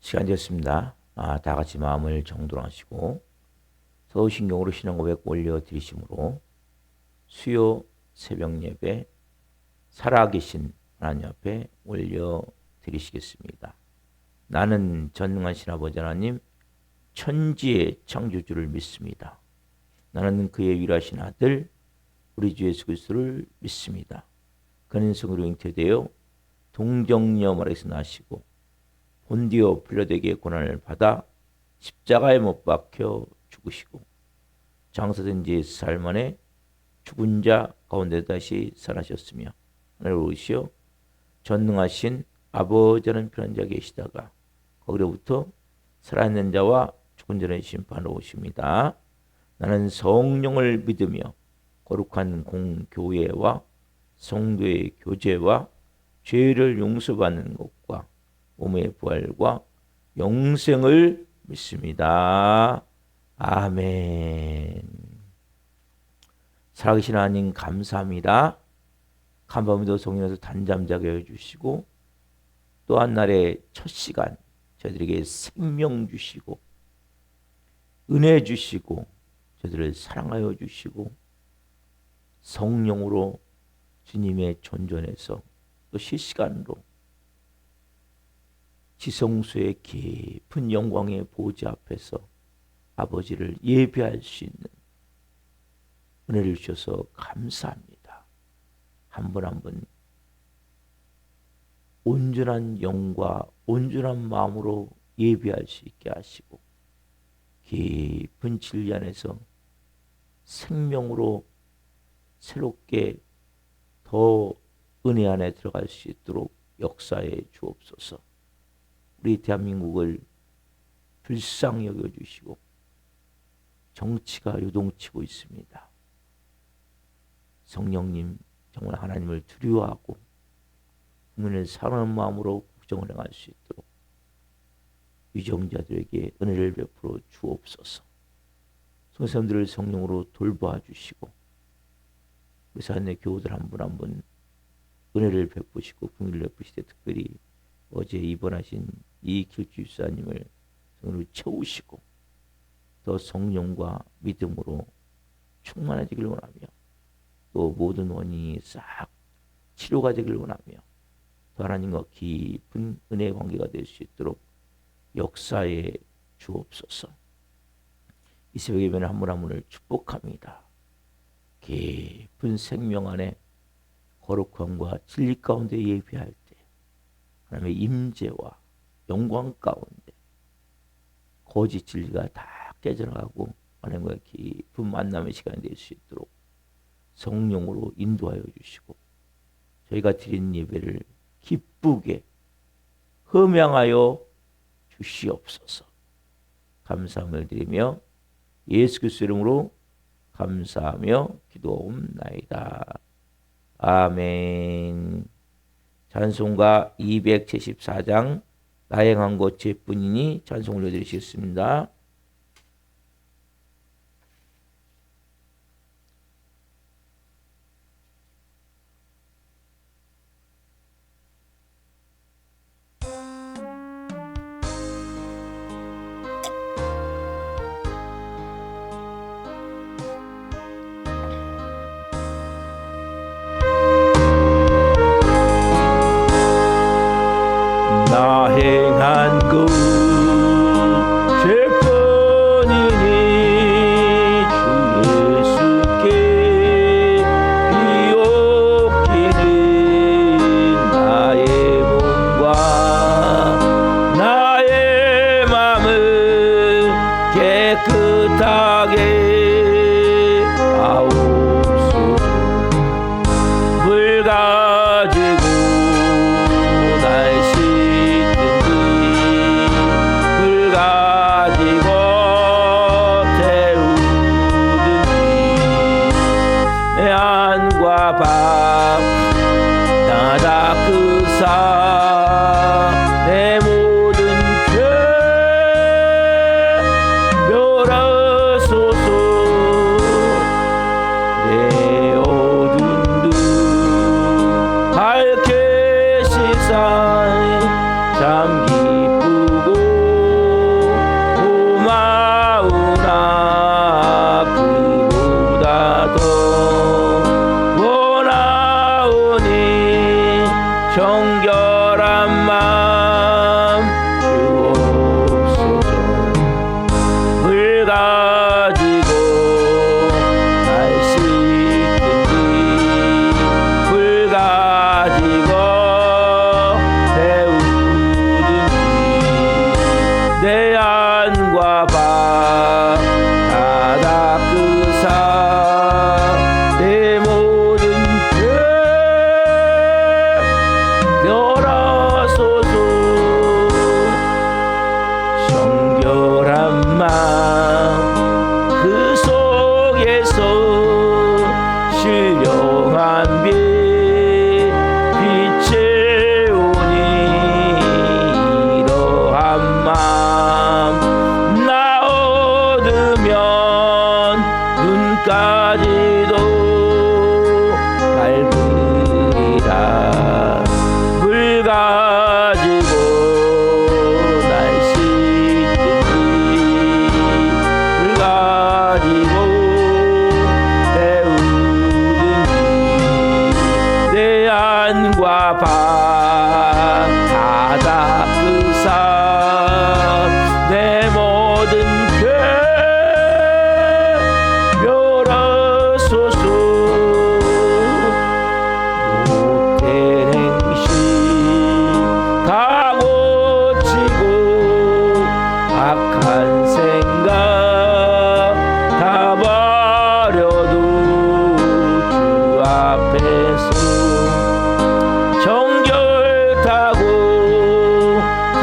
시간 됐습니다. 다 같이 마음을 정돈하시고 서신경으로 신앙고백 올려드리심으로 수요 새벽 예배 살아계신 하나님 앞에 올려드리시겠습니다. 나는 전능하신 아버지 하나님 천지의 창조주를 믿습니다. 나는 그의 위라신 아들 우리 주 예수 그리스도를 믿습니다. 그는 성으로 잉태되어 동정녀 마리아에서 나시고 본디오 빌라도에게 고난을 받아 십자가에 못 박혀 죽으시고 장사된 지 4일 만에 죽은 자 가운데 다시 살아나셨으며 하늘로 오시어 전능하신 아버지라는 편한 자 계시다가 거기로부터 살아있는 자와 죽은 자의 심판으로 오십니다. 나는 성령을 믿으며 거룩한 공교회와 성도의 교제와 죄를 용서받는 것과 몸의 부활과 영생을 믿습니다. 아멘. 살아계신 하나님 감사합니다. 간밤에도 성령에서 단잠 자게 해주시고 또 한 날의 첫 시간 저희들에게 생명 주시고 은혜 주시고 저희들을 사랑하여 주시고 성령으로 주님의 존전에서 또 실시간으로 지성소의 깊은 영광의 보좌 앞에서 아버지를 예배할 수 있는 은혜를 주셔서 감사합니다. 한 분 한 분 온전한 영과 온전한 마음으로 예배할 수 있게 하시고 깊은 진리 안에서 생명으로 새롭게 더 은혜 안에 들어갈 수 있도록 역사해 주옵소서. 우리 대한민국을 불쌍히 여겨주시고 정치가 요동치고 있습니다. 성령님 정말 하나님을 두려워하고 국민을 사랑하는 마음으로 국정을 행할 수 있도록 유정자들에게 은혜를 베풀어 주옵소서. 성도님들을 성령으로 돌봐 주시고 우리 사람의 교우들 한 분 한 분 은혜를 베푸시고 긍휼을 베푸시되 특별히 어제 입원하신 이길주 집사님을 성령으로 채우시고 더 성령과 믿음으로 충만해지길 원하며 또 모든 원인이 싹 치료가 되길 원하며 또 하나님과 깊은 은혜의 관계가 될 수 있도록 역사에 주옵소서. 이 새벽 예배는 한 분 한 분을 축복합니다. 깊은 생명 안에 거룩함과 진리 가운데 예배할 때 하나님의 임재와 영광 가운데 거짓 진리가 다 깨져나가고 하나님과 깊은 만남의 시간이 될 수 있도록 성령으로 인도하여 주시고 저희가 드린 예배를 기쁘게 흠양하여 주시옵소서. 감사함을 드리며 예수 그리스도 이름으로 감사하며 기도옵나이다. 아멘. 찬송가 274장 나행한 것 죄뿐이니 찬송 올려드리시겠습니다. 나 행한 것 죄뿐이니 주 예수께 비옵기는 나의 몸과 나의 맘을 깨끗하게 하옵소서. 물 가지고 날 씻든지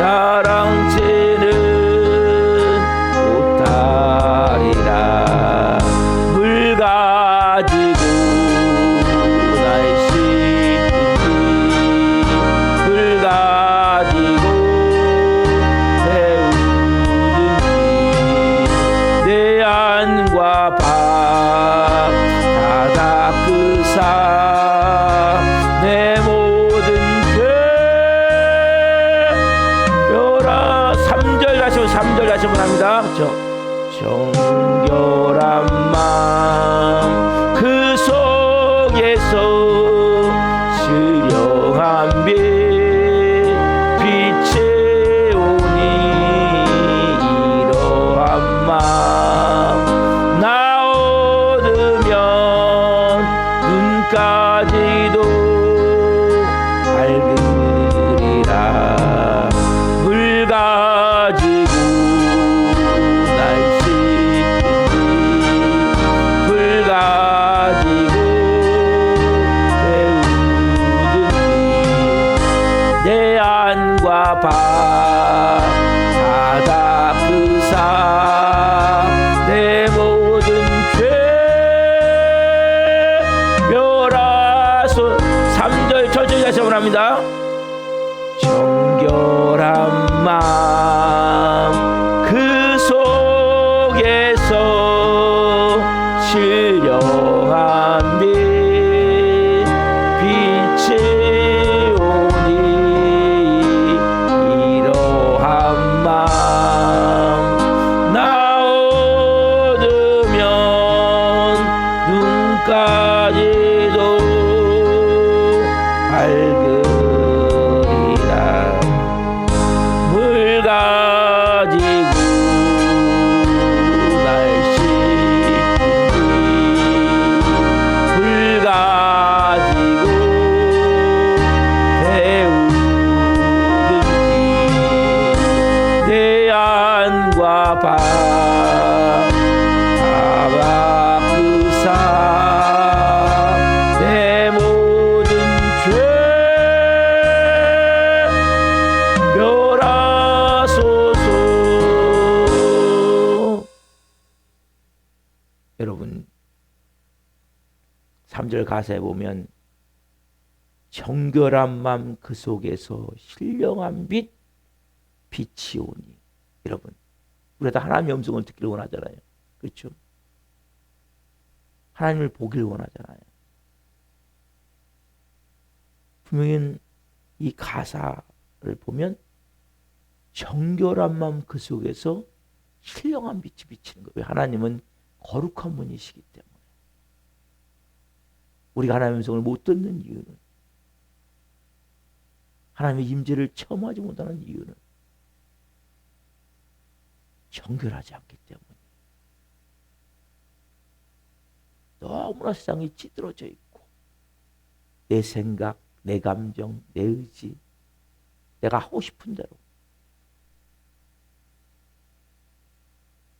사랑채는 못하리라. 물 가지고 날 씻든지 물 가지고 태우든지 내 안과 밥 다 닦으사 내 모든 죄 멸하. 3절 다시 한번 3절 다시 한번 합니다. 정결한 마음 그 속에서 신령한 빛 비채우니 이러한 마음 나 얻으면 눈까지도 밝으리라. 물 가지고 날 씻든지 불 가지고 태우든지 내 안과 밥 다 닦으사 내 모든 죄 멸하소. 3절 천천히 다시 한번 합니다. 정결한 마음 그 속에서 신령한 빛 비채우니 이러한 마음 나 얻으면 눈까지도 밝으리라. 물 가지고 날 씻든지 불 가지고 태우든지 내 안과 밥 다 닦으사 내 모든 죄 멸하소서. 여러분 3절 가사에 보면 정결한 맘 그 속에서 신령한 빛 빛이 오니. 여러분 우리가 다 하나님의 음성을 듣기를 원하잖아요. 그렇죠? 하나님을 보기를 원하잖아요. 분명히 이 가사를 보면 정결한 마음 그 속에서 신령한 빛이 비치는 거예요. 하나님은 거룩한 분이시기 때문에. 우리가 하나님의 음성을 못 듣는 이유는, 하나님의 임재를 체험하지 못하는 이유는 정결하지 않기 때문에. 너무나 세상이 찌들어져 있고 내 생각, 내 감정, 내 의지, 내가 하고 싶은 대로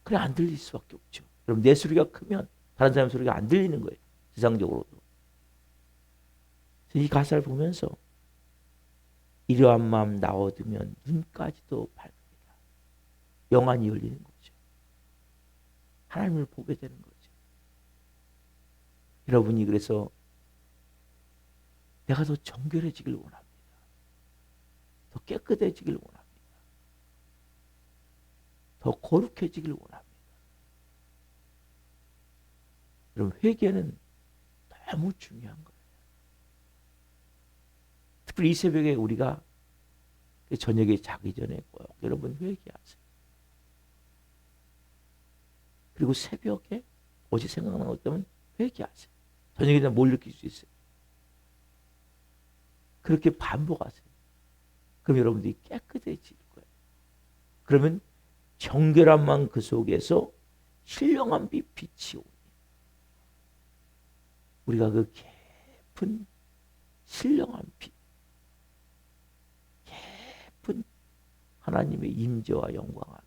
그래 안 들릴 수밖에 없죠. 그럼 내 소리가 크면 다른 사람 소리가 안 들리는 거예요. 세상적으로도. 이 가사를 보면서 이러한 마음 나 얻으면 눈까지도 밝으리라. 영안이 열리는 거죠. 하나님을 보게 되는 거죠. 여러분이 그래서 내가 더 정결해지길 원합니다. 더 깨끗해지길 원합니다. 더 거룩해지길 원합니다. 여러분 회개는 너무 중요한 거예요. 특별히 이 새벽에 우리가 저녁에 자기 전에 꼭 여러분 회개하세요. 그리고 새벽에 어제 생각나는 것 때문에 회개하세요. 저녁에 되면 뭘 느낄 수 있어요? 그렇게 반복하세요. 그럼 여러분들이 깨끗해질 거예요. 그러면 정결한 마음 그 속에서 신령한 빛이 오니 우리가 그 깊은 신령한 빛, 깊은 하나님의 임재와 영광 안에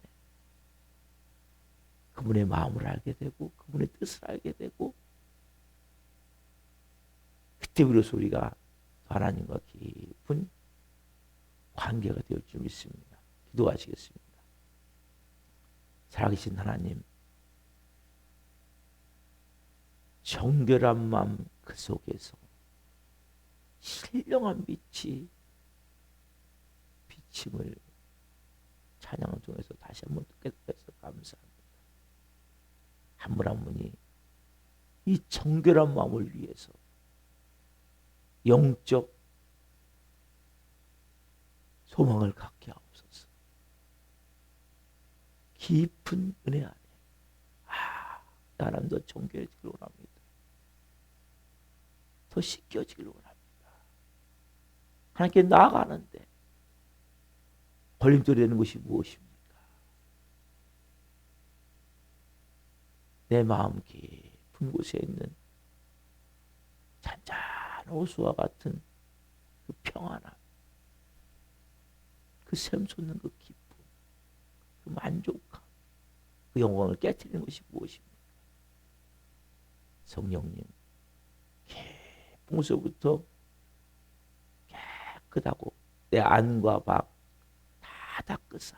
그분의 마음을 알게 되고 그분의 뜻을 알게 되고 그때 비로소 우리가 하나님과 깊은 관계가 되어 줄 믿습니다. 기도하시겠습니다. 살아계신 하나님, 정결한 마음 그 속에서 신령한 빛이 비침을 찬양을 통해서 다시 한번 듣게 돼서 감사합니다. 한 분 한 분이 이 정결한 마음을 위해서 영적 소망을 갖게 하옵소서. 깊은 은혜 안에 나는 더 정결해지기를 원합니다. 더 씻겨지기를 원합니다. 하나님께 나아가는데 걸림돌이 되는 것이 무엇입니까? 내 마음 깊은 곳에 있는 잔잔한 호수와 같은 그 평안함, 그 샘솟는 그 기쁨, 그 만족감, 그 영광을 깨트리는 것이 무엇입니까? 성령님, 깊은 곳에부터 깨끗하고 내 안과 밖 다 닦으사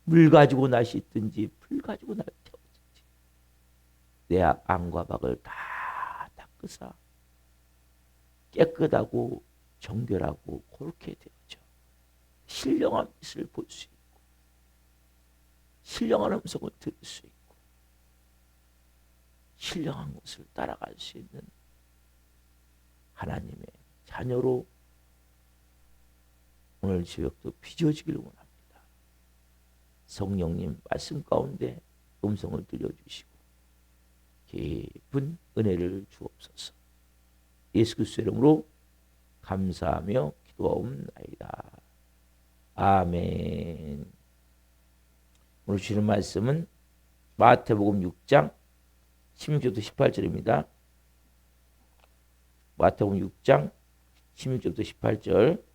물 가지고 날 씻든지 풀 가지고 날 태우든지 내 안과 밖을 다 닦으사 깨끗하고 정결하고 그렇게 되어져 신령한 빛을 볼 수 있고 신령한 음성을 들을 수 있고 신령한 것을 따라갈 수 있는 하나님의 자녀로 오늘 저녁도 빚어지기를 원합니다. 성령님 말씀 가운데 음성을 들려주시고 깊은 은혜를 주옵소서. 예수 그리스도의 이름으로 감사하며 기도하옵나이다. 아멘. 오늘 주시는 말씀은 마태복음 6장 16절부터 18절입니다. 마태복음 6장 16절부터 18절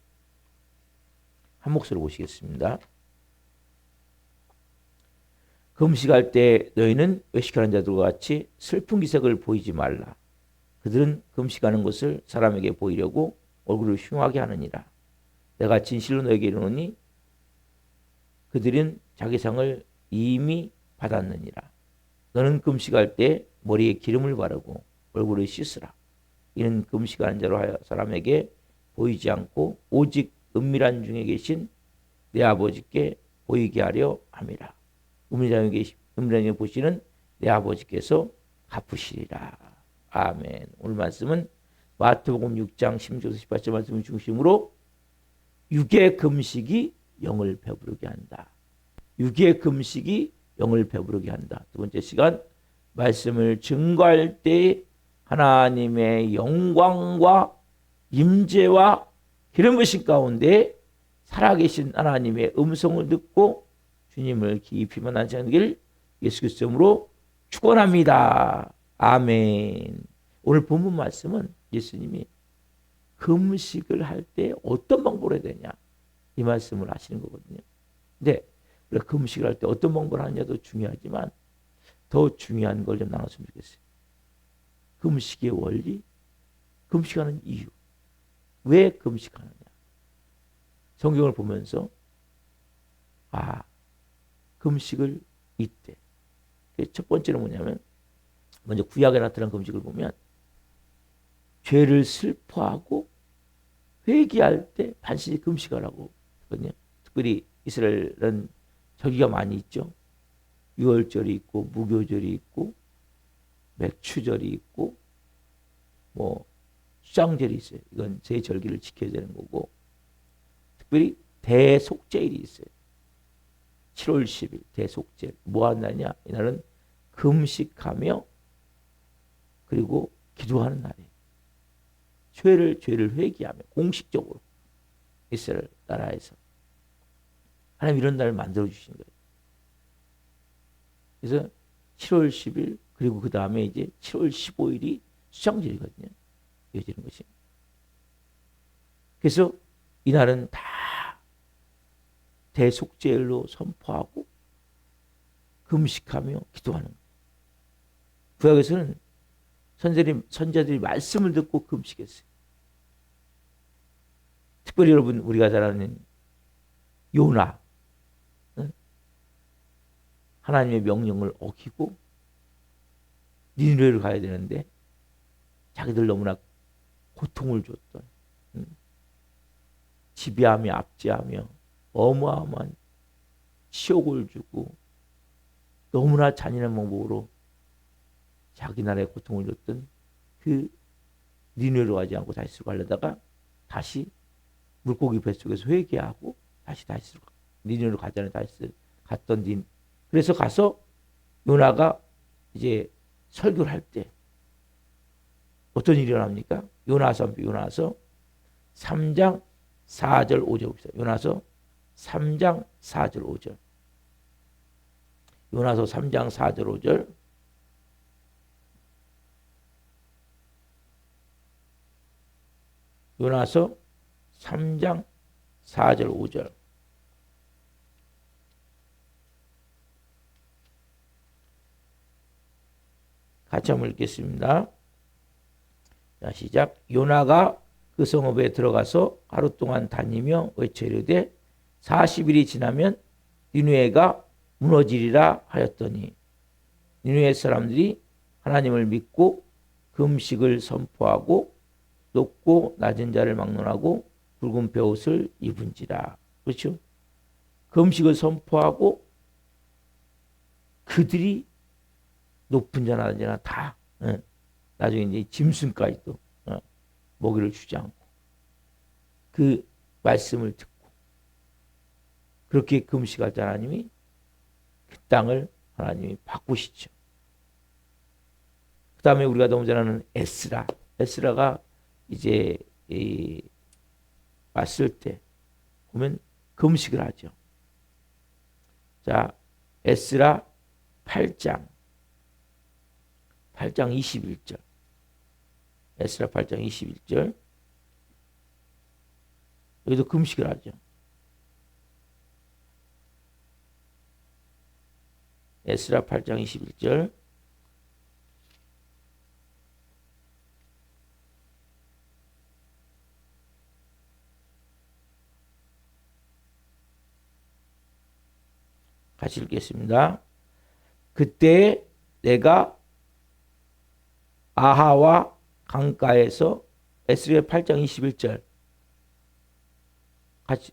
한 목소리로 보시겠습니다. 금식할 때 너희는 외식하는 자들과 같이 슬픈 기색을 보이지 말라. 그들은 금식하는 것을 사람에게 보이려고 얼굴을 흉하게 하느니라. 내가 진실로 너에게 이르노니 그들은 자기 상을 이미 받았느니라. 너는 금식할 때 머리에 기름을 바르고 얼굴을 씻으라. 이는 금식하는 자로 하여 사람에게 보이지 않고 오직 은밀한 중에 계신 내 아버지께 보이게 하려 함이라. 은밀한 중에 보시는 내 아버지께서 갚으시리라. 아멘. 오늘 말씀은 마태복음 6장 16절에서 18절 말씀을 중심으로 육의 금식이 영을 배부르게 한다. 육의 금식이 영을 배부르게 한다. 두 번째 시간 말씀을 증거할 때 하나님의 영광과 임재와 기름 부으심 가운데 살아계신 하나님의 음성을 듣고 주님을 깊이 만나는 길 예수 그리스도 이름으로 축원합니다. 아멘. 오늘 본문 말씀은 예수님이 금식을 할 때 어떤 방법을 해야 되냐 이 말씀을 하시는 거거든요. 근데 금식을 할 때 어떤 방법을 하느냐도 중요하지만 더 중요한 걸 좀 나눴으면 좋겠어요. 금식의 원리, 금식하는 이유, 왜 금식하느냐. 성경을 보면서 금식을 이때 첫 번째는 뭐냐면 먼저 구약에 나타난 금식을 보면 죄를 슬퍼하고 회개할 때 반드시 금식하라고 하거든요. 특별히 이스라엘은 절기가 많이 있죠. 유월절이 있고 무교절이 있고 맥추절이 있고 뭐 수장절이 있어요. 이건 제 절기를 지켜야 되는 거고 특별히 대속죄일이 있어요. 7월 10일 대속죄일 뭐 한다냐? 이날은 금식하며 그리고 기도하는 날이에요. 죄를 회개하며 공식적으로 이스라엘 나라에서 하나님 이런 날을 만들어 주신 거예요. 그래서 7월 10일 그리고 그 다음에 이제 7월 15일이 수장절이거든요. 이어지는 것이. 그래서 이날은 다 대속죄일로 선포하고 금식하며 기도하는 거예요. 구약에서는 선자들이 말씀을 듣고 금식했어요. 특별히 여러분 우리가 잘 아는 요나, 하나님의 명령을 어기고 니느웨를 가야 되는데 자기들 너무나 고통을 줬던, 지배하며 압제하며 어마어마한 치욕을 주고 너무나 잔인한 방법으로 자기 나라에 고통을 줬던 그 니느웨로 가지 않고 다시스로 가려다가 다시 물고기 뱃속에서 회개하고 다시 니느웨로 가자는 다시스 갔던 그래서 가서 요나가 이제 설교를 할 때 어떤 일이 일어납니까? 요나서 3장 4절 5절 봅시다. 요나서 3장 4절 5절. 요나서 3장 4절 5절. 요나서 3장 4절 5절. 같이 한번 읽겠습니다. 자, 시작. 요나가 그 성읍에 들어가서 하루 동안 다니며 외쳐 이르되 40일이 지나면 니느웨가 무너지리라 하였더니 니느웨 사람들이 하나님을 믿고 금식을 선포하고 높고 낮은 자를 막론하고 붉은 베옷을 입은지라. 그렇죠? 금식을 선포하고 그들이 높은 자나 낮은 자나 다 나중에 이제 짐승까지도 먹이를 주지 않고 그 말씀을 듣고 그렇게 금식할 때 하나님이 그 땅을 하나님이 바꾸시죠. 그 다음에 우리가 너무 잘 아는 에스라가 이제 왔을 때 보면 금식을 하죠. 자, 에스라 8장 21절. 에스라 8장 21절. 여기도 금식을 하죠. 에스라 8장 21절. 같이 읽겠습니다. 그때 내가 아하와 강가에서 에스라 8장 21절 같이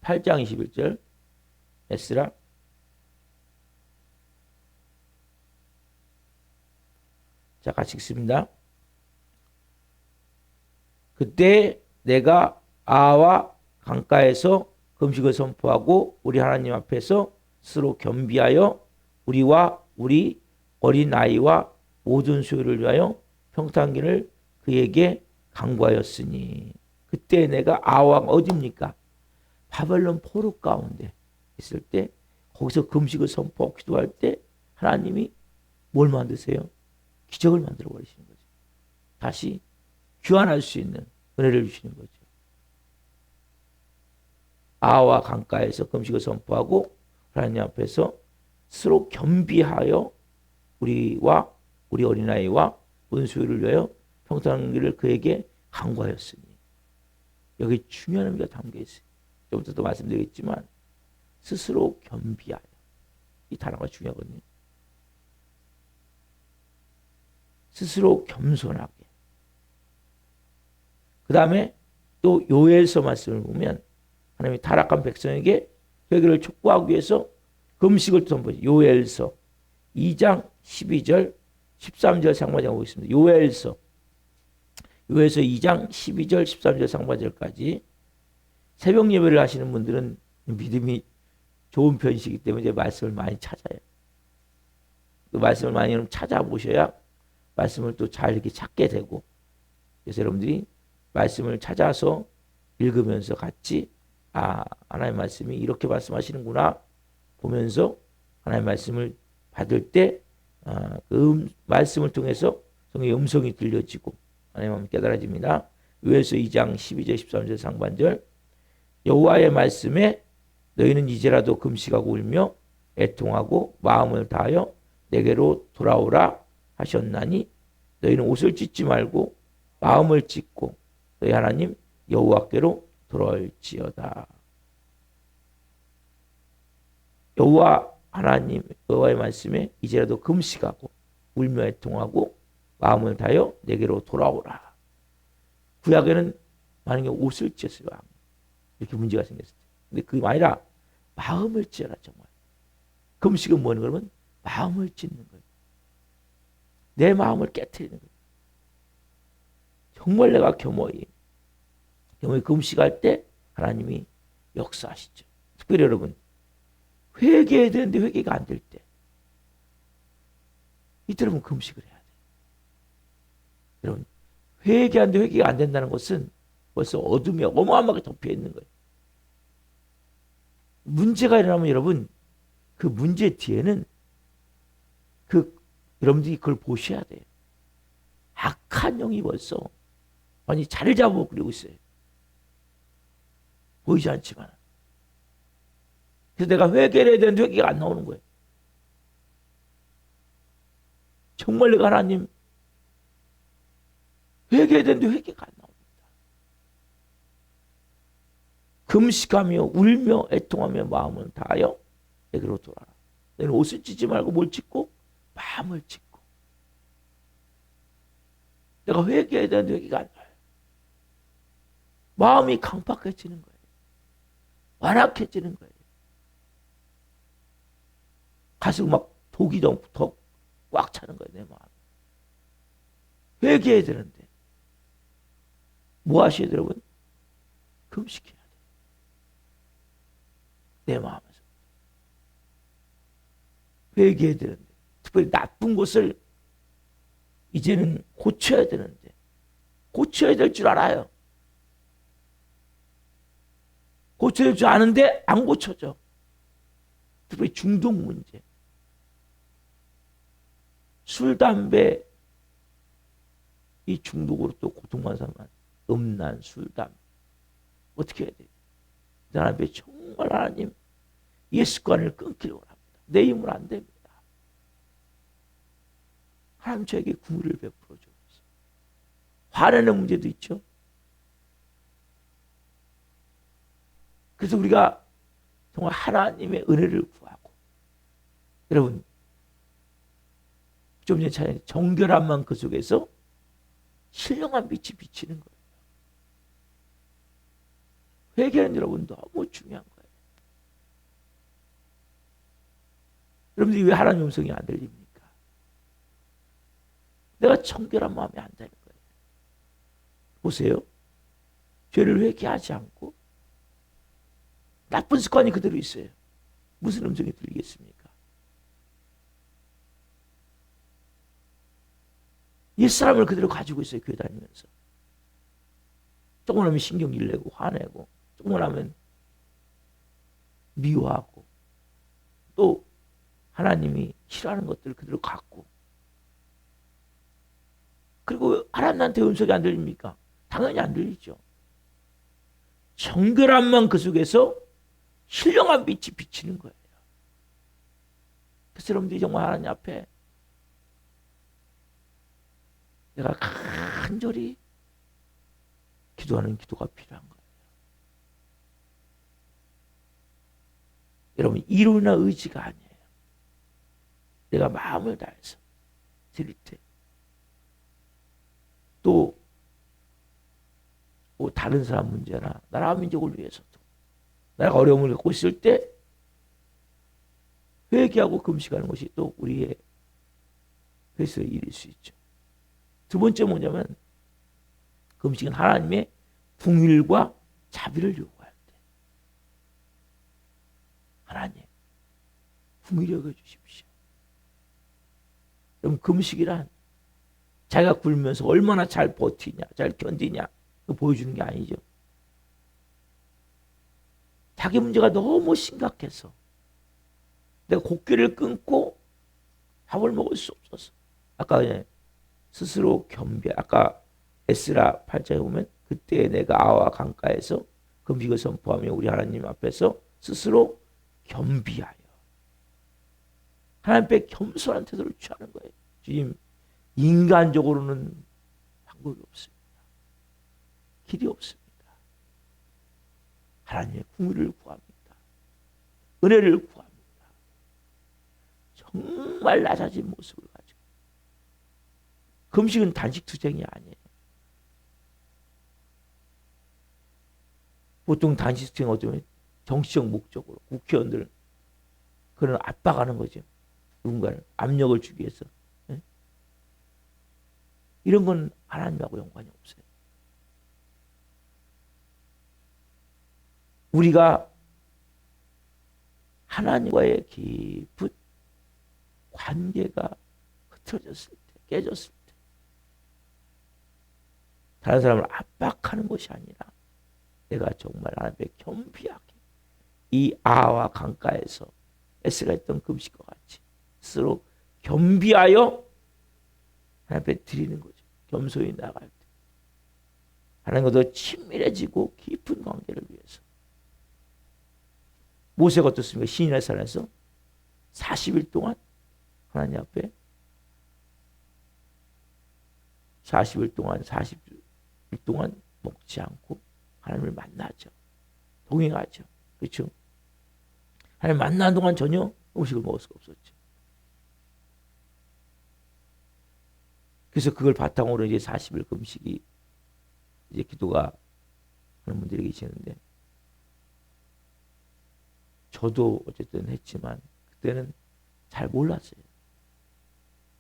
8장 21절 에스라 자 같이 읽습니다. 그때 내가 아하와 강가에서 금식을 선포하고 우리 하나님 앞에서 스스로 겸비하여 우리와 우리 어린 아이와 모든 소유를 위하여 평탄기를 그에게 강구하였으니 그때 내가 아왕 어디입니까? 바벨론 포로 가운데 있을 때 거기서 금식을 선포하고 기도할 때 하나님이 뭘 만드세요? 기적을 만들어 버리시는 거죠. 다시 귀환할 수 있는 은혜를 주시는 거죠. 아와 강가에서 금식을 선포하고 하나님 앞에서 스스로 겸비하여 우리와 우리 어린아이와 모든 소유를 위하여 평탄기를 그에게 강구하였으니 여기 중요한 의미가 담겨 있어요. 좀 이따도 말씀드리겠지만 스스로 겸비하여 이 단어가 중요하거든요. 스스로 겸손하게. 그 다음에 또 요엘서 말씀을 보면 하나님이 타락한 백성에게 회개를 촉구하기 위해서 금식을 선포하죠. 요엘서 2장 12절 13절 상반절 보고 있습니다. 요엘서 2장 12절 13절 상반절까지 새벽 예배를 하시는 분들은 믿음이 좋은 편이시기 때문에 이제 말씀을 많이 찾아요. 그 말씀을 많이 찾아보셔야 말씀을 또 잘 이렇게 찾게 되고 그래서 여러분들이 말씀을 찾아서 읽으면서 같이 하나님의 말씀이 이렇게 말씀하시는구나 보면서 하나님의 말씀을 받을 때 그 말씀을 통해서 성의 음성이 들려지고 하나님의 마음이 깨달아집니다. 요엘서 2장 12절 13절 상반절 여호와의 말씀에 너희는 이제라도 금식하고 울며 애통하고 마음을 다하여 내게로 돌아오라 하셨나니 너희는 옷을 찢지 말고 마음을 찢고 너희 하나님 여호와께로 돌아올지어다. 여호와 하나님 여호와의 말씀에 이제라도 금식하고 울며 애통하고 마음을 다하여 내게로 돌아오라. 구약에는 만약에 옷을 찢었어요. 이렇게 문제가 생겼을 때. 근데 그게 아니라 마음을 찢어라. 정말. 금식은 뭐냐 그러면 마음을 찢는 거예요. 내 마음을 깨트리는 거예요. 정말 내가 겸허히 금식할 때 하나님이 역사하시죠. 특별히 여러분 회개해야 되는데 회개가 안 될 때 이때 여러분 금식을 해야 돼요. 여러분 회개하는데 회개가 안 된다는 것은 벌써 어둠이 어마어마하게 덮여 있는 거예요. 문제가 일어나면 여러분 그 문제 뒤에는 여러분들이 그걸 보셔야 돼요. 악한 영이 벌써 많이 자리 잡아 그리고 있어요. 보이지 않지만. 그래서 내가 회개를 해야 되는데 회개가 안 나오는 거예요. 정말 내가 하나님 회개해야 되는데 회개가 안 나옵니다. 금식하며 울며 애통하며 마음을 다하여 내게로 돌아라. 너는 옷을 찢지 말고 뭘 찢고 마음을 찢고. 내가 회개해야 되는데 회개가 안 나와요. 마음이 강팍해지는 거예요. 완악해지는 거예요. 가슴 막 독이 더 꽉 차는 거예요. 내 마음. 회개해야 되는데 뭐 하셔야 돼요, 여러분? 금식해야 돼요. 내 마음에서. 회개해야 되는데 특별히 나쁜 것을 이제는 고쳐야 되는데 고쳐야 될 줄 알아요. 고쳐야 될 줄 아는데 안 고쳐져. 특별히 중독 문제. 술, 담배 이 중독으로 또 고통받는 사람은 음란, 술, 담배 어떻게 해야 돼요? 하나님 정말 하나님 이 습관을 끊기를 원합니다. 내 힘은 안 됩니다. 하나님 저에게 긍휼을 베풀어 주옵소서. 화내는 문제도 있죠. 그래서 우리가 정말 하나님의 은혜를 구하고 여러분 좀 전에 찬양 정결함만 그 속에서 신령한 빛이 비치는 거예요. 회개는 여러분 너무 중요한 거예요. 여러분들이 왜 하나님 음성이 안 들립니까? 내가 정결한 마음이 안 되는 거예요. 보세요. 죄를 회개하지 않고 나쁜 습관이 그대로 있어요. 무슨 음성이 들리겠습니까? 옛사람을 그대로 가지고 있어요. 교회 다니면서. 조금 하면 신경질 내고 화내고 조금 하면 미워하고 또 하나님이 싫어하는 것들을 그대로 갖고 그리고 하나님한테 음성이 안 들립니까? 당연히 안 들리죠. 정결함만 그 속에서 신령한 빛이 비치는 거예요. 그래서 여러분들이 정말 하나님 앞에 내가 간절히 기도하는 기도가 필요한 거예요. 여러분 이론이나 의지가 아니에요. 내가 마음을 다해서 드릴 때 또 뭐 다른 사람 문제나 나라 민족을 위해서도 나라가 어려움을 겪고 있을 때 회개하고 금식하는 것이 또 우리의 회사의 일일 수 있죠. 두 번째 뭐냐면 금식은 하나님의 긍휼과 자비를 요구할 때 하나님 긍휼히 여겨 주십시오. 그럼 금식이란 자기가 굶으면서 얼마나 잘 버티냐 잘 견디냐 보여주는 게 아니죠. 자기 문제가 너무 심각해서 내가 곡기를 끊고 밥을 먹을 수 없어서 아까 스스로 아까 에스라 8장에 보면 그때 내가 아와 강가에서 금식을 선포하며 우리 하나님 앞에서 스스로 겸비하여 하나님 앞에 겸손한 태도를 취하는 거예요. 주님 인간적으로는 방법이 없습니다. 길이 없습니다. 하나님의 긍휼을 구합니다. 은혜를 구합니다. 정말 낮아진 모습을 가지고. 금식은 단식 투쟁이 아니에요. 보통 단식 투쟁 어쩌면 정치적 목적으로 국회의원들 그런 압박하는 거죠. 누군가를 압력을 주기 위해서. 네? 이런 건 하나님하고 연관이 없어요. 우리가 하나님과의 깊은 관계가 흐트러졌을 때, 깨졌을 때, 다른 사람을 압박하는 것이 아니라 내가 정말 하나님 앞에 겸비하게 이 아와 강가에서 에스가 했던 금식과 같이 스스로 겸비하여 하나님 앞에 드리는 거죠. 겸손히 나갈 때 하나님과 더 친밀해지고 깊은 관계를 위해서. 모세가 어떻습니까? 시내의 산에서 40일 동안 하나님 앞에 40일 동안 먹지 않고 하나님을 만나죠. 동행하죠. 그렇죠? 하나님 만나는 동안 전혀 음식을 먹을 수가 없었죠. 그래서 그걸 바탕으로 이제 40일 금식이 이제 기도가 하는 분들이 계시는데, 저도 어쨌든 했지만 그때는 잘 몰랐어요.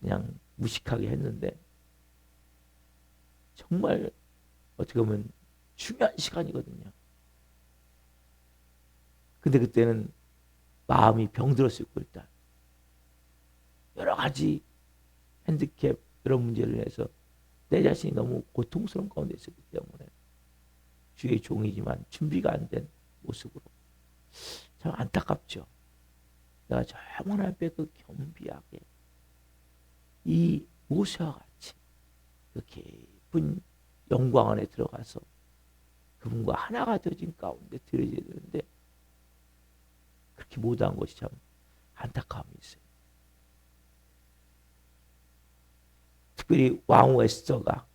그냥 무식하게 했는데 정말 어떻게 보면 중요한 시간이거든요. 근데 그때는 마음이 병들었을 거고, 일단 여러 가지 핸디캡 이런 문제를 해서 내 자신이 너무 고통스러운 가운데 있었기 때문에 주의 종이지만 준비가 안 된 모습으로 참 안타깝죠. 내가 정말 앞에 그 겸비하게 이 모세와 같이 그 깊은 영광 안에 들어가서 그분과 하나가 되어진 가운데 들어져야 되는데 그렇게 못한 것이 참 안타까움이 있어요. 특별히 왕후 에스더가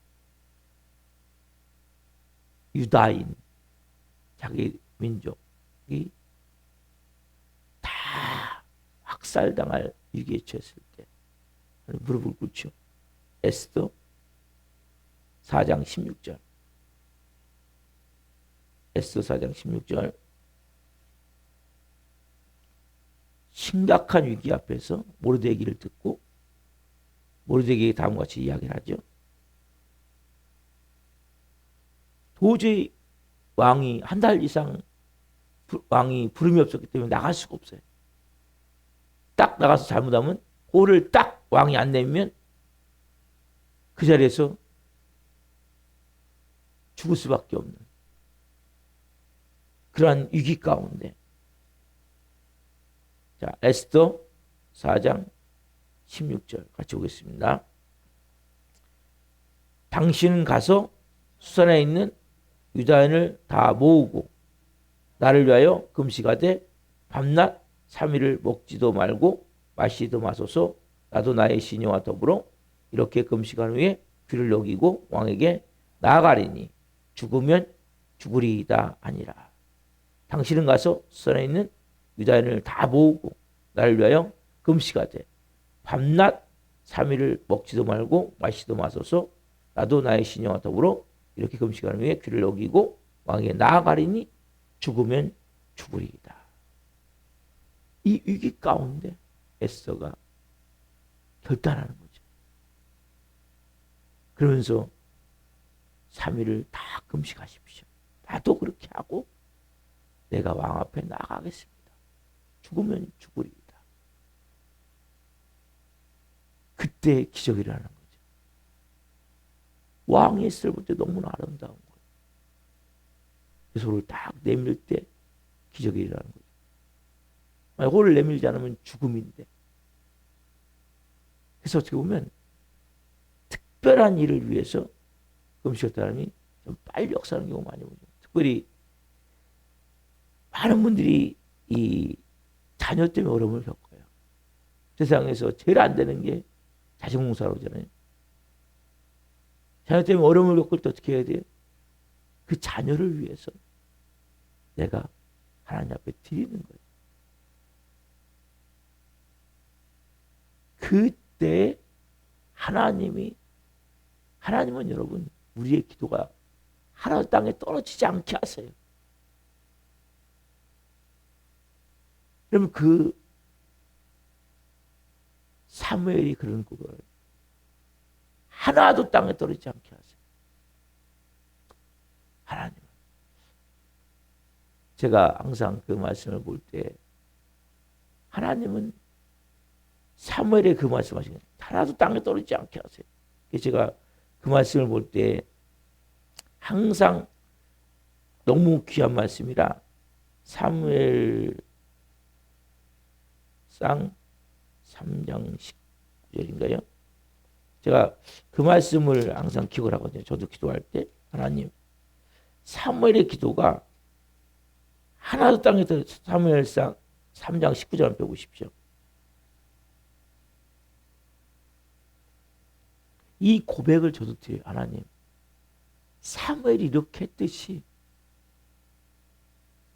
유다인 자기 민족이 다 학살당할 위기에 처했을 때 무릎을 꿇죠. 에스더 4장 16절. 에스더 4장 16절. 심각한 위기 앞에서 모르드게를 듣고 모르드게에게 다음과 같이 이야기를 하죠. 도저히 왕이 한 달 이상 왕이 부름이 없었기 때문에 나갈 수가 없어요. 딱 나가서 잘못하면 호를 딱 왕이 안 내면 그 자리에서 죽을 수밖에 없는 그러한 위기 가운데, 자, 에스더 4장 16절 같이 보겠습니다. 당신은 가서 수산에 있는 유다인을 다 모으고 나를 위하여 금식하되 밤낮 3일을 먹지도 말고 마시지도 마소서. 나도 나의 시녀와 더불어 이렇게 금식한 후에 귀를 녹이고 왕에게 나아가리니 죽으면 죽으리이다 하니라. 당신은 가서 수산에 있는 유다인을 다 모으고 나를 위하여 금식하되 밤낮 3일을 먹지도 말고 마시지도 마소서. 나도 나의 시녀와 더불어 이렇게 금식한 후에 귀를 녹이고 왕에게 나아가리니 죽으면 죽으리이다. 이 위기 가운데 에스더가 결단하는 거죠. 그러면서 3일을 다 금식하십시오. 나도 그렇게 하고 내가 왕 앞에 나가겠습니다. 죽으면 죽으리이다. 그때 기적이 일어나는 거죠. 왕이 에스더를 볼 때 너무나 아름다운 거예요. 그 소를 딱 내밀 때 기적이 일어나는 거죠. 만약 호를 내밀지 않으면 죽음인데. 그래서 어떻게 보면 특별한 일을 위해서 금식했다는 사람이 좀 빨리 역사하는 경우가 많이 보죠. 특별히 많은 분들이 이 자녀 때문에 어려움을 겪어요. 세상에서 제일 안 되는 게 자식몽사라고 하잖아요. 자녀 때문에 어려움을 겪을 때 어떻게 해야 돼요? 그 자녀를 위해서 내가 하나님 앞에 드리는 거예요. 그때 하나님은 여러분 우리의 기도가 하나도 땅에 떨어지지 않게 하세요. 그러면 그 사무엘이 그런 그걸 하나도 땅에 떨어지지 않게 하세요. 하나님. 제가 항상 그 말씀을 볼 때 하나님은 사무엘의 그 말씀하시는 하나도 땅에 떨어지지 않게 하세요. 제가 그 말씀을 볼 때 항상 너무 귀한 말씀이라 사무엘상 3장 19절인가요? 제가 그 말씀을 항상 기억을 하거든요. 저도 기도할 때 하나님 사무엘의 기도가 하나도 땅에 사무엘상 3장 19절 한번 펴보십시오. 이 고백을 저도 드려요. 하나님 사무엘이 이렇게 했듯이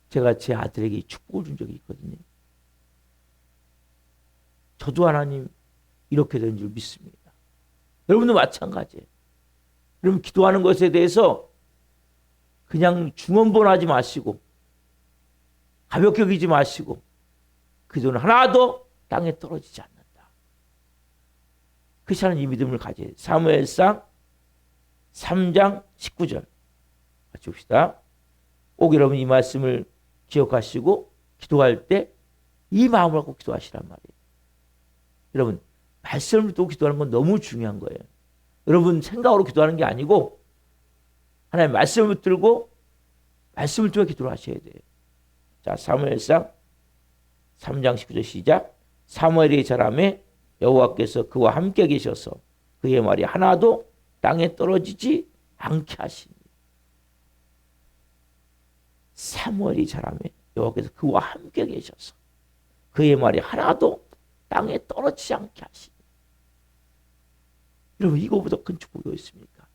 제가 제 아들에게 축복을 준 적이 있거든요. 저도 하나님 이렇게 된 줄 믿습니다. 여러분도 마찬가지예요. 여러분 기도하는 것에 대해서 그냥 중언부언하지 마시고 가볍게 여기지 마시고 기도는 하나도 땅에 떨어지지 않는다. 크리스천은 이 믿음을 가져야 돼요. 사무엘상 3장 19절 같이 봅시다. 꼭 여러분 이 말씀을 기억하시고 기도할 때 이 마음을 갖고 기도하시란 말이에요. 여러분 말씀을 듣고 기도하는 건 너무 중요한 거예요. 여러분 생각으로 기도하는 게 아니고 하나님 말씀을 들고 말씀을 통해 기도를 하셔야 돼요. 자, 사무엘상 3장 19절 시작. 사무엘이 자라매 여호와께서 그와 함께 계셔서 그의 말이 하나도 땅에 떨어지지 않게 하시니. 사무엘이 자라매 여호와께서 그와 함께 계셔서 그의 말이 하나도 땅에 떨어지지 않게 하시니. 여러분 이거보다 큰 축복이 있습니까?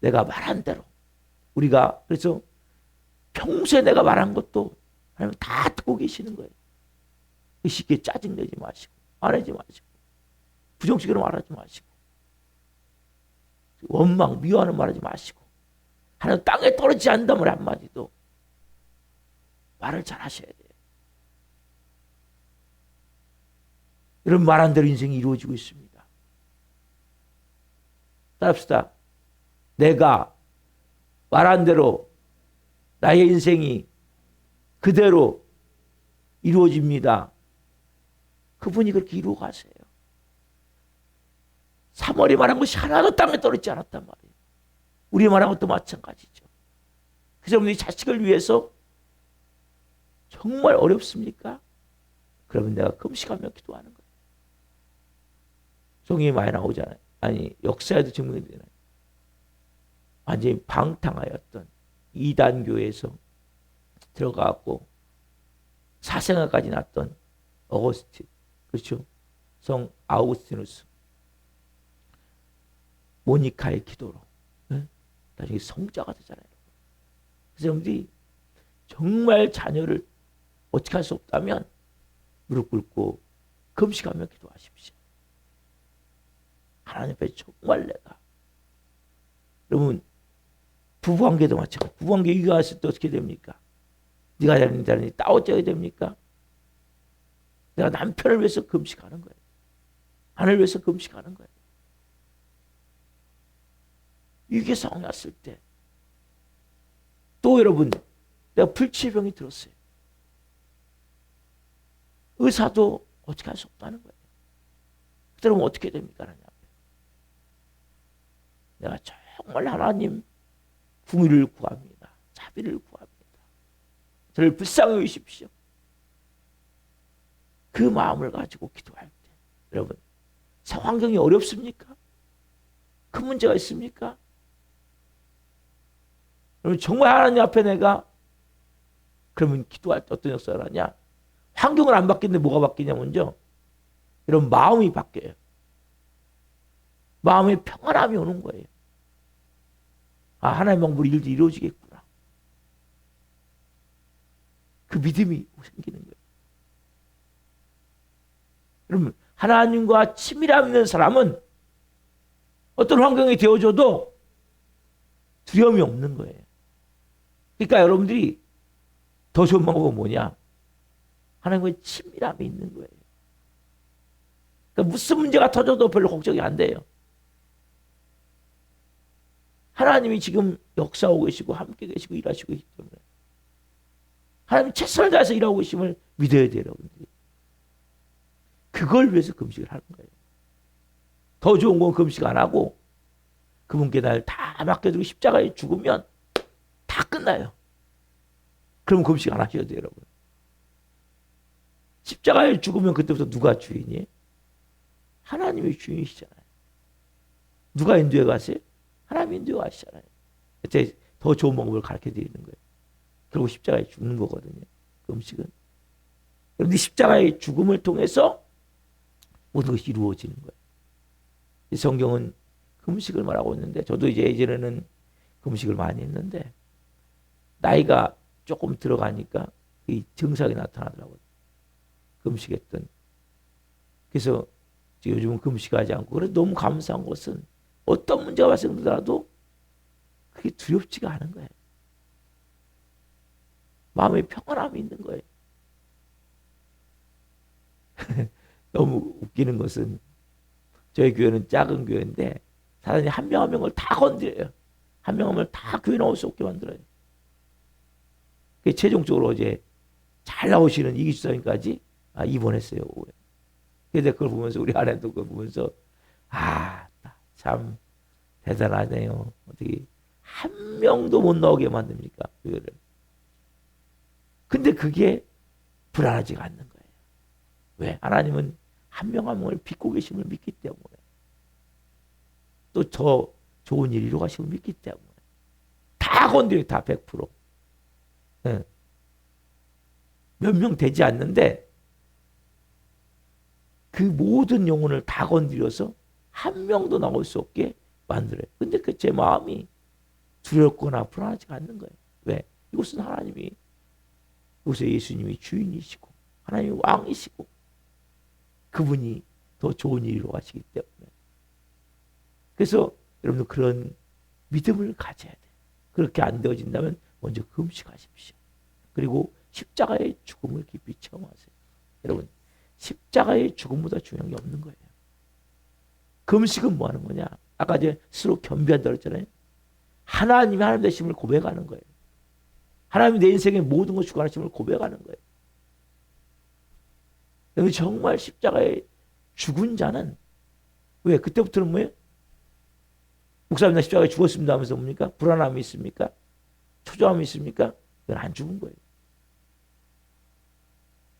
내가 말한 대로 우리가 그래서 평소에 내가 말한 것도 하나님 다 듣고 계시는 거예요. 쉽게 짜증내지 마시고 말하지 마시고 부정적으로 말하지 마시고 원망 미워하는 말하지 마시고 하나님 땅에 떨어지지 않는다면 한마디도 말을 잘 하셔야 돼요. 여러분 말한 대로 인생이 이루어지고 있습니다. 따라합시다. 내가 말한 대로 나의 인생이 그대로 이루어집니다. 그분이 그렇게 이루어 가세요. 사무엘이 말한 것이 하나도 땅에 떨어지지 않았단 말이에요. 우리 말한 것도 마찬가지죠. 그래서 우리 자식을 위해서 정말 어렵습니까? 그러면 내가 금식하며 기도하는 거예요. 성경이 많이 나오잖아요. 아니 역사에도 증명이 되잖아요. 완전히 방탕하였던 이단교에서 들어가고 사생아까지 났던 어거스틴, 그렇죠? 성 아우구스티누스, 모니카의 기도로 나중에 성자가 되잖아요. 그래서 여러분들이 정말 자녀를 어떻게 할 수 없다면 무릎 꿇고 금식하며 기도하십시오. 하나님 앞에 정말 내가 여러분 부부관계도 마찬가지. 부부관계 위기가 왔을 때 어떻게 됩니까? 네가 잘하니 따워줘야 됩니까? 내가 남편을 위해서 금식하는 거예요. 아내를 위해서 금식하는 거예요. 위기 상황이 왔을 때 또 여러분 내가 불치병이 들었어요. 의사도 어떻게 할 수 없다는 거예요. 그러면 어떻게 됩니까? 하나님 앞에 내가 정말 하나님 궁의를 구합니다. 자비를 구합니다. 저를 불쌍히 여기십시오. 그 마음을 가지고 기도할 때 여러분 환경이 어렵습니까? 큰 문제가 있습니까? 여러분 정말 하나님 앞에 내가 그러면 기도할 때 어떤 역사를 하냐? 환경은 안 바뀌는데 뭐가 바뀌냐 먼저 이런 마음이 바뀌어요. 마음에 평안함이 오는 거예요. 아 하나님 방법으로 일도 이루어지겠구나. 그 믿음이 생기는 거예요. 여러분 하나님과 친밀함 있는 사람은 어떤 환경이 되어줘도 두려움이 없는 거예요. 그러니까 여러분들이 더 좋은 방법은 뭐냐? 하나님과의 친밀함이 있는 거예요. 그러니까 무슨 문제가 터져도 별로 걱정이 안 돼요. 하나님이 지금 역사하고 계시고 함께 계시고 일하시고 있기 때문에 하나님 최선을 다해서 일하고 계심을 믿어야 돼요, 여러분들이. 그걸 위해서 금식을 하는 거예요. 더 좋은 건 금식 안 하고 그분께 날 다 맡겨두고 십자가에 죽으면 다 끝나요. 그럼 금식 안 하셔야 돼요, 여러분. 십자가에 죽으면 그때부터 누가 주인이에요? 하나님이 주인이시잖아요. 누가 인도에 가세요? 하나님이 인도에 가시잖아요. 그때 더 좋은 방법을 가르쳐 드리는 거예요. 결국 십자가에 죽는 거거든요. 금식은. 그런데 십자가의 죽음을 통해서 모든 것이 이루어지는 거예요. 성경은 금식을 말하고 있는데 저도 이제 예전에는 금식을 많이 했는데 나이가 조금 들어가니까 이 증상이 나타나더라고요. 금식했던. 그래서 요즘은 금식하지 않고 그래서 너무 감사한 것은 어떤 문제가 발생되더라도 그게 두렵지가 않은 거예요. 마음에 평안함이 있는 거예요. 너무 웃기는 것은 저희 교회는 작은 교회인데 사단이 한 명 한 명을 다 건드려요. 한 명 한 명을 다 교회 나올 수 없게 만들어요. 최종적으로 어제 잘 나오시는 이기주 사님까지 입원했어요. 그래서 그걸 보면서 우리 아내도 그걸 보면서 참 대단하네요. 어떻게 한 명도 못 나오게 만듭니까? 교회를. 근데 그게 불안하지가 않는 거예요. 왜? 하나님은 한 명 한 명을 빚고 계심을 믿기 때문에 또 더 좋은 일 이루가심을 믿기 때문에 다 건드려요. 다 100%. 네. 몇 명 되지 않는데 그 모든 영혼을 다 건드려서 한 명도 나올 수 없게 만들어요. 근데 그 제 마음이 두렵거나 불안하지가 않는 거예요. 왜? 이곳은 하나님이, 이곳에 예수님이 주인이시고 하나님이 왕이시고 그분이 더 좋은 일로 가시기 때문에. 그래서 여러분들 그런 믿음을 가져야 돼요. 그렇게 안 되어진다면 먼저 금식하십시오. 그리고 십자가의 죽음을 깊이 체험하세요. 여러분, 십자가의 죽음보다 중요한 게 없는 거예요. 금식은 뭐 하는 거냐? 아까 이제 스스로 겸비한다고 했잖아요. 하나님이 하나님 되심을 고백하는 거예요. 하나님이 내 인생의 모든 것을 주관하심을 고백하는 거예요. 여기 정말 십자가에 죽은 자는 왜? 그때부터는 뭐예요? 목사님 나 십자가에 죽었습니다 하면서 뭡니까? 불안함이 있습니까? 초조함이 있습니까? 그건 안 죽은 거예요.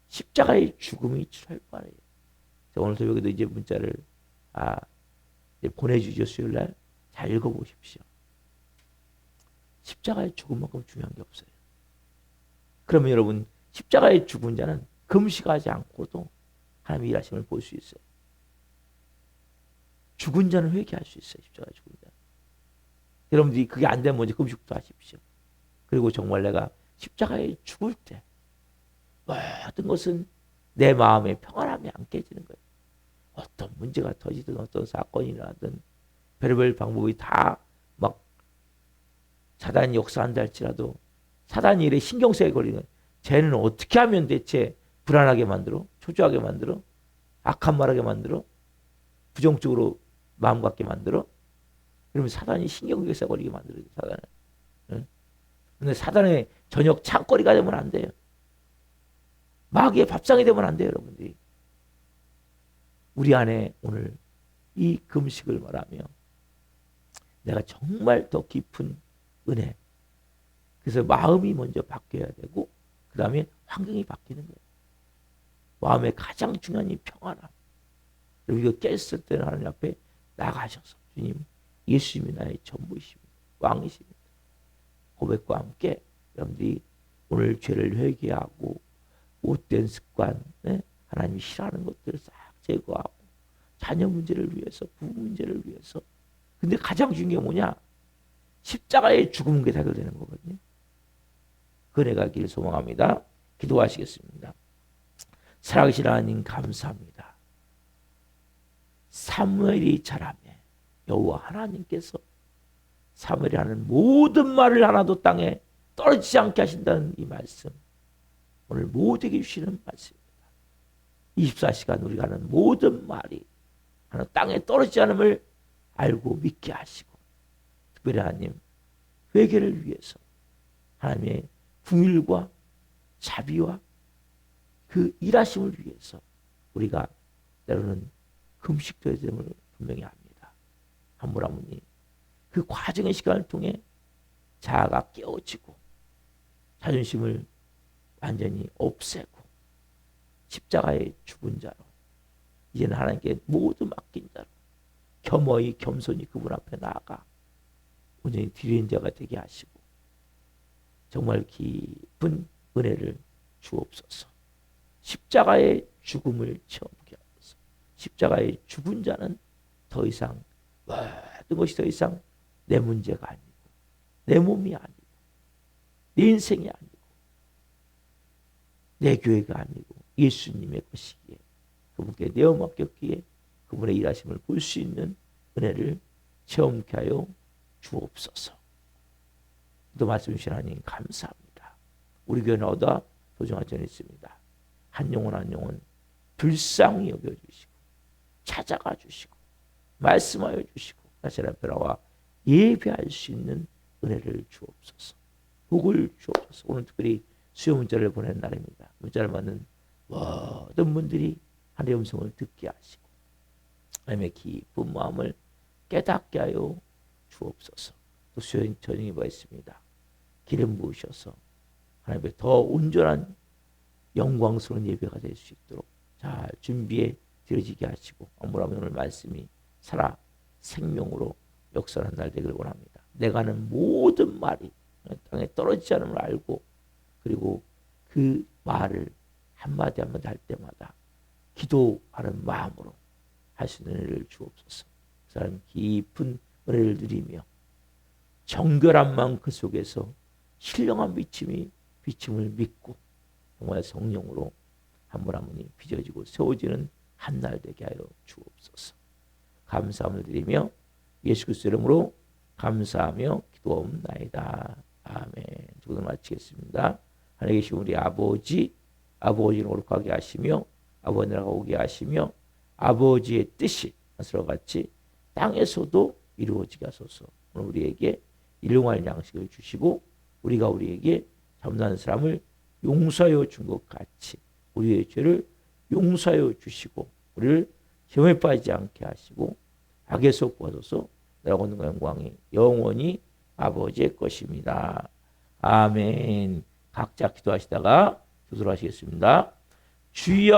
십자가의 죽음이 철판이에요. 오늘 새벽에도 이제 문자를 이제 보내주죠. 수요일날 잘 읽어보십시오. 십자가의 죽음만큼 중요한 게 없어요. 그러면 여러분 십자가의 죽은 자는 금식하지 않고도 하나님의 일하심을 볼 수 있어요. 죽은 자는 회개할 수 있어요. 십자가의 죽은 자. 여러분들이 그게 안 되면 먼저 금식부터 하십시오. 그리고 정말 내가 십자가에 죽을 때 모든 것은 내 마음의 평안함이 안 깨지는 거예요. 어떤 문제가 터지든 어떤 사건이 일어나든 별별 방법이 다 막 사단이 역사한다 할지라도 사단이 이래 신경쓰게 걸리는 쟤는 어떻게 하면 대체 불안하게 만들어? 초조하게 만들어? 악한 말하게 만들어? 부정적으로 마음 갖게 만들어? 그러면 사단이 신경쓰게 걸리게 만들어요. 사단은. 응? 근데 사단의 저녁 창거리가 되면 안 돼요. 마귀의 밥상이 되면 안 돼요. 여러분들이. 우리 안에 오늘 이 금식을 말하며 내가 정말 더 깊은 은혜. 그래서 마음이 먼저 바뀌어야 되고 그 다음에 환경이 바뀌는 거예요. 마음의 가장 중요한 이 평안함. 그리고 이거 깼을 때는 하나님 앞에 나가셔서 주님 예수님이 나의 전부이십니다. 왕이십니다. 고백과 함께 여러분들이 오늘 죄를 회개하고 못된 습관, 하나님이 싫어하는 것들을 싹 제거하고 자녀 문제를 위해서, 부부 문제를 위해서. 근데 가장 중요한 게 뭐냐? 십자가의 죽음은 게 해결되는 거거든요. 그 은혜가 길 소망합니다. 기도하시겠습니다. 살아계신 하나님 감사합니다. 사무엘이 자라매 여호와 하나님께서 사무엘이 하는 모든 말을 하나도 땅에 떨어지지 않게 하신다는 이 말씀, 오늘 모두에게 주시는 말씀입니다. 24시간 우리가 하는 모든 말이 하나 땅에 떨어지지 않음을 알고 믿게 하시고, 특별히 하나님 회개를 위해서 하나님의 궁일과 자비와 그 일하심을 위해서 우리가 때로는 금식도 해야 됨을 분명히 합니다. 한무라무니 그 과정의 시간을 통해 자아가 깨어지고 자존심을 완전히 없애고 십자가의 죽은 자로 이제는 하나님께 모두 맡긴 자로 겸허히 겸손히 그분 앞에 나아가 온전히 드리는 자가 되게 하시고 정말 깊은 은혜를 주옵소서. 십자가의 죽음을 체험케 하소서. 십자가의 죽은 자는 더 이상 모든 것이 더 이상 내 문제가 아니고 내 몸이 아니고 내 인생이 아니고 내 교회가 아니고 예수님의 것이기에 그분께 내어 맡겼기에 그분의 일하심을 볼 수 있는 은혜를 체험케 하여 주옵소서. 또 말씀 주신 하나님 감사합니다. 우리 교회는 얻어 도정한 전이 있습니다. 한 영혼 한 영혼 불쌍히 여겨주시고 찾아가 주시고 말씀하여 주시고 다시 앞에 나와 예배할 수 있는 은혜를 주옵소서. 복을 주옵소서. 오늘 특별히 수요 문자를 보낸 날입니다. 문자를 받는 모든 분들이 하나님의 음성을 듣게 하시고 하나님의 깊은 마음을 깨닫게 하여 주옵소서. 또 수요 저녁이 있습니다. 기름 부으셔서 하나님의 더 온전한 영광스러운 예배가 될 수 있도록 잘 준비해 드려지게 하시고 아무라면 오늘 말씀이 살아 생명으로 역사하는 날 되기를 원합니다. 내가 하는 모든 말이 땅에 떨어지지 않음을 알고 그리고 그 말을 한마디 한마디 할 때마다 기도하는 마음으로 할 수 있는 은혜를 주옵소서. 그 사람 깊은 은혜를 누리며 정결한 마음 그 속에서 신령한 비침을 믿고 정말 성령으로 한 분 한 분이 빚어지고 세워지는 한 날 되게 하여 주옵소서. 감사함을 드리며 예수 그리스도 이름으로 감사하며 기도옵나이다. 아멘. 기도 마치겠습니다. 하나님 계신 우리 아버지는 거룩하게 하시며 아버지 나라가 오게 하시며 아버지의 뜻이 하늘과 같이 땅에서도 이루어지게 하소서. 오늘 우리에게 일용할 양식을 주시고 우리가 우리에게 잘못하는 사람을 용서하여 준 것 같이 우리의 죄를 용서하여 주시고 우리를 시험에 빠지지 않게 하시고 악에서 구하소서. 나라가 온능과 영광이 영원히 아버지의 것입니다. 아멘. 각자 기도하시다가 기도를 하시겠습니다. 주여